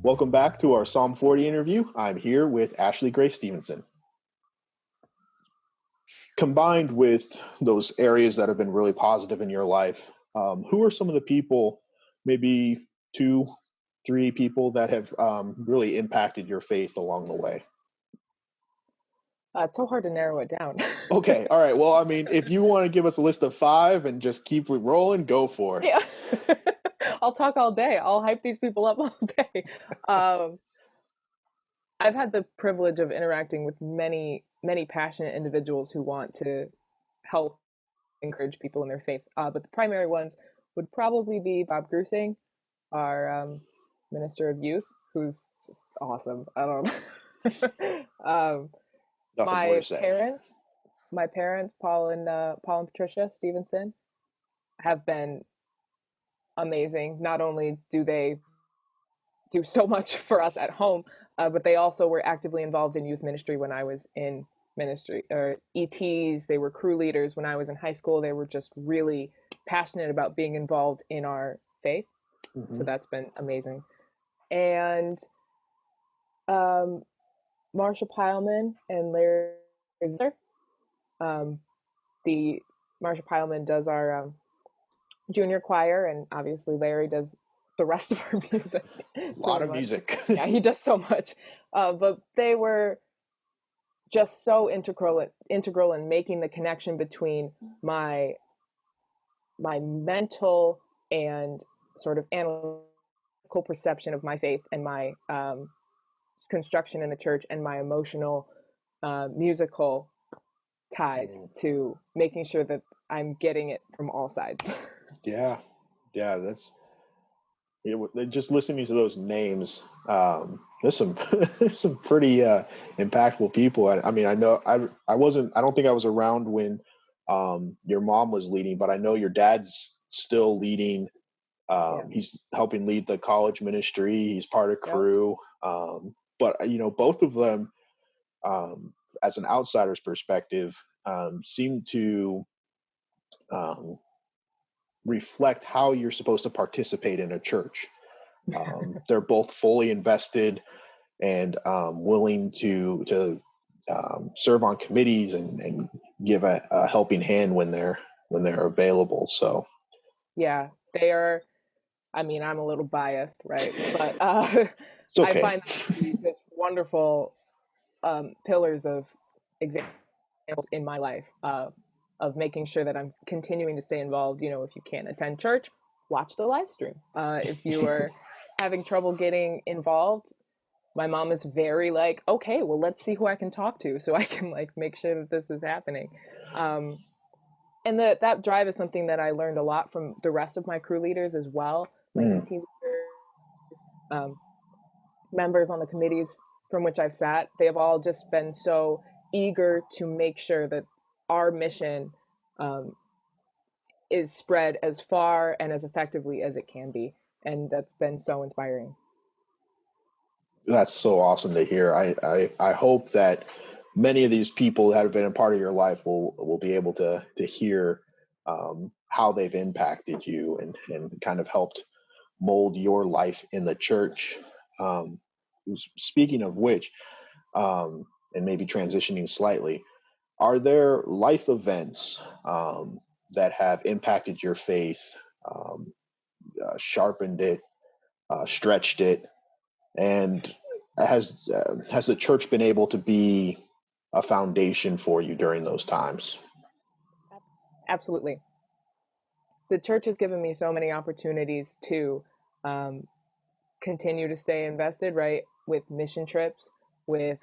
Welcome back to our Psalm 40 interview. I'm here with Ashley Grace Stephenson. Combined with those areas that have been really positive in your life, who are some of the people, maybe two, three people that have really impacted your faith along the way? It's so hard to narrow it down. Okay, all right. Well, I mean, if you want to give us a list of five and just keep it rolling, go for it. Yeah. I'll talk all day. I'll hype these people up all day. Um, I've had the privilege of interacting with many, many passionate individuals who want to help encourage people in their faith. But the primary ones would probably be Bob Grusing, our minister of youth, who's just awesome. I don't know. Nothing more to my say. parents, my parents, Paul and Patricia Stephenson, have been amazing. Not only do they do so much for us at home, but they also were actively involved in youth ministry when I was in ministry, or ETs. They were crew leaders when I was in high school. They were just really passionate about being involved in our faith. So Hmm. that's been amazing. And um, Marsha Pileman and Larry, um, the Marsha Pileman does our junior choir, and obviously Larry does the rest of our music A lot pretty of much. music. Yeah, he does so much. But they were just so integral in making the connection between my my mental and sort of analytical perception of my faith and my construction in the church and my emotional musical ties Mm. to making sure that I'm getting it from all sides. Yeah, yeah, that's just listening to those names. There's some there's some pretty impactful people. I mean, I know I wasn't. I don't think I was around when your mom was leading, but I know your dad's still leading. Yeah. He's helping lead the college ministry. He's part of Yep. crew. But both of them, um, as an outsider's perspective, seem to um, reflect how you're supposed to participate in a church. They're both fully invested and willing to serve on committees and give a helping hand when they're available. So Yeah, they are. I mean, I'm a little biased, right? But it's I okay. find them to be just wonderful pillars of examples in my life of making sure that I'm continuing to stay involved. If you can't attend church, watch the live stream. If you are having trouble getting involved, my mom is very like, okay, well, let's see who I can talk to so I can like make sure that this is happening. Um, and that drive is something that I learned a lot from the rest of my crew leaders as well, my Mm, ET leaders, um, members on the committees from which I've sat. They have all just been so eager to make sure that our mission um, is spread as far and as effectively as it can be, and that's been so inspiring. that's so awesome to hear. I hope that many of these people that have been a part of your life will be able to hear how they've impacted you and kind of helped mold your life in the church. Um, Speaking of which, and maybe transitioning slightly, are there life events that have impacted your faith, um, sharpened it, stretched it, and has the church been able to be a foundation for you during those times? Absolutely. The church has given me so many opportunities to um, continue to stay invested, right? With mission trips, with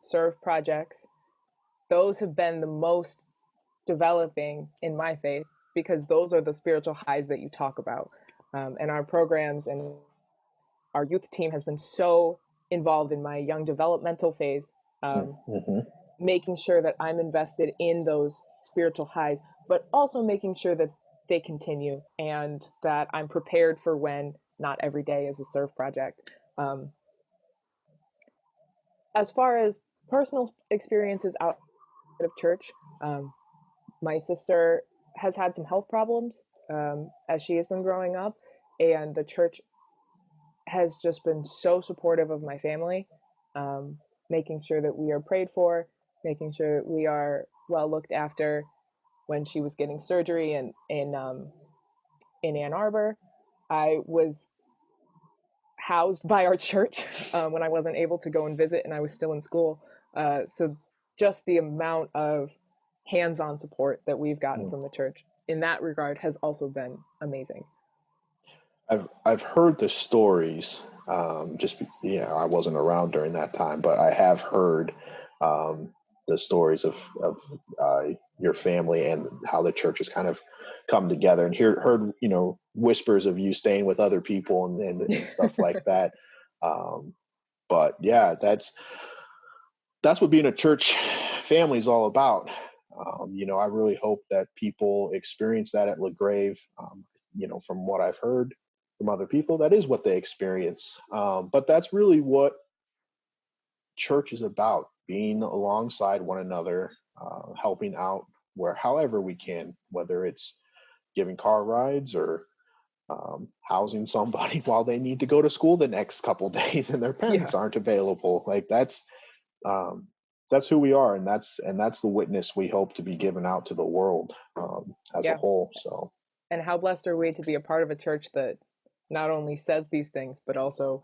serve projects. Those have been the most developing in my faith because those are the spiritual highs that you talk about. And our programs and our youth team has been so involved in my young developmental phase, um, Mm-hmm. making sure that I'm invested in those spiritual highs, but also making sure that they continue and that I'm prepared for when not every day is a serve project. Um, as far as personal experiences out of church, my sister has had some health problems as she has been growing up, and the church has just been so supportive of my family, um, making sure that we are prayed for, making sure that we are well looked after. When she was getting surgery in Ann Arbor, I was housed by our church when I wasn't able to go and visit and I was still in school. So just the amount of hands-on support that we've gotten Mm. from the church in that regard has also been amazing. I've heard the stories. I wasn't around during that time, but I have heard um, the stories of your family and how the church has kind of come together, and heard whispers of you staying with other people and stuff like that. Um, but yeah, that's what being a church family is all about. I really hope that people experience that at LaGrave. From what I've heard from other people, that is what they experience. But that's really what church is about: being alongside one another, helping out however we can, whether it's giving car rides or housing somebody while they need to go to school the next couple days and their Yeah, parents aren't available. Like um, that's who we are, and that's the witness we hope to be given out to the world as a yeah. whole. So And how blessed are we to be a part of a church that not only says these things, but also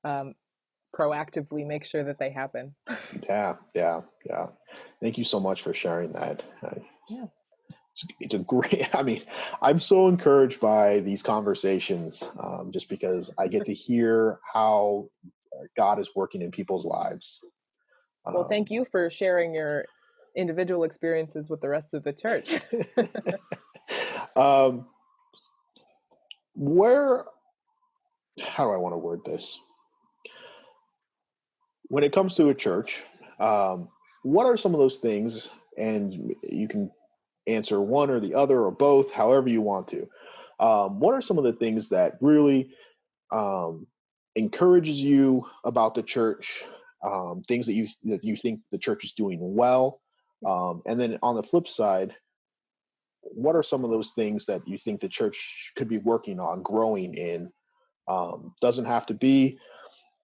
um, proactively makes sure that they happen. yeah, yeah, yeah. Thank you so much for sharing that. Yeah. It's a great. I mean, I'm so encouraged by these conversations, just because I get to hear how God is working in people's lives. Well, Um, thank you for sharing your individual experiences with the rest of the church. um, where? How do I want to word this? When it comes to a church, um, what are some of those things? And you can answer one or the other or both, however you want to. What are some of the things that really um, encourages you about the church? Things that you think the church is doing well, and then on the flip side, what are some of those things that you think the church could be working on, growing in? Doesn't have to be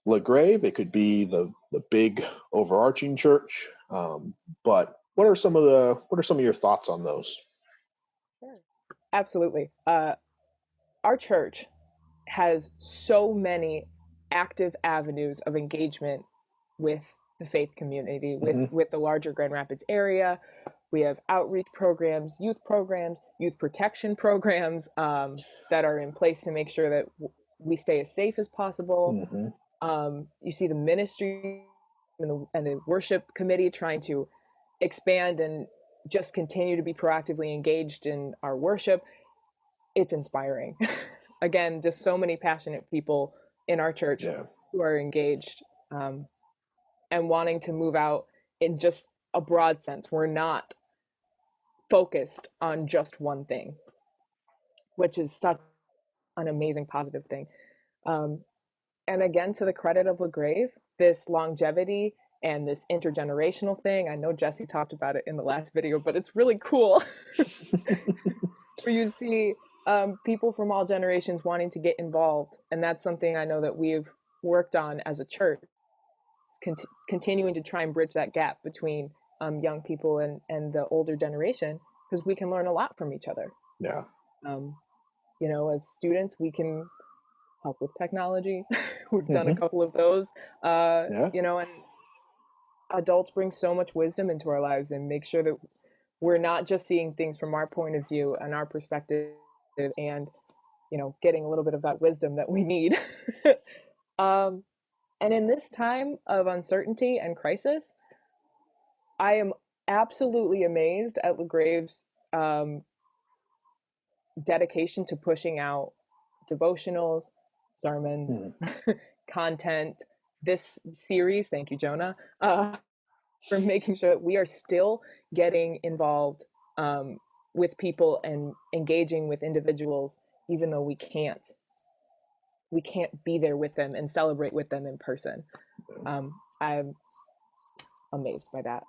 LaGrave. It could be the big overarching church. But what are some of your thoughts on those? Sure. Absolutely. Our church has so many active avenues of engagement with the faith community, with Hmm. with the larger Grand Rapids area. We have outreach programs, youth protection programs that are in place to make sure that we stay as safe as possible. Hmm. You see the ministry and the worship committee trying to expand and just continue to be proactively engaged in our worship. It's inspiring. Again, just so many passionate people in our church Yeah. who are engaged um, and wanting to move out in just a broad sense. We're not focused on just one thing, which is such an amazing positive thing. Um, and again, to the credit of LaGrave, this longevity and this intergenerational thing, I know Jesse talked about it in the last video, but it's really cool where you see people from all generations wanting to get involved. And that's something I know that we've worked on as a church, continuing to try and bridge that gap between young people and the older generation, because we can learn a lot from each other. Yeah. Um, as students, we can help with technology. We've done a Hmm. couple of those, Yeah. and adults bring so much wisdom into our lives and make sure that we're not just seeing things from our point of view and our perspective and, getting a little bit of that wisdom that we need. um, and in this time of uncertainty and crisis, I am absolutely amazed at LaGrave's um, dedication to pushing out devotionals, sermons, Mhm. content. This series, thank you, Jonah, for making sure that we are still getting involved with people and engaging with individuals, even though we can't be there with them and celebrate with them in person. I'm amazed by that.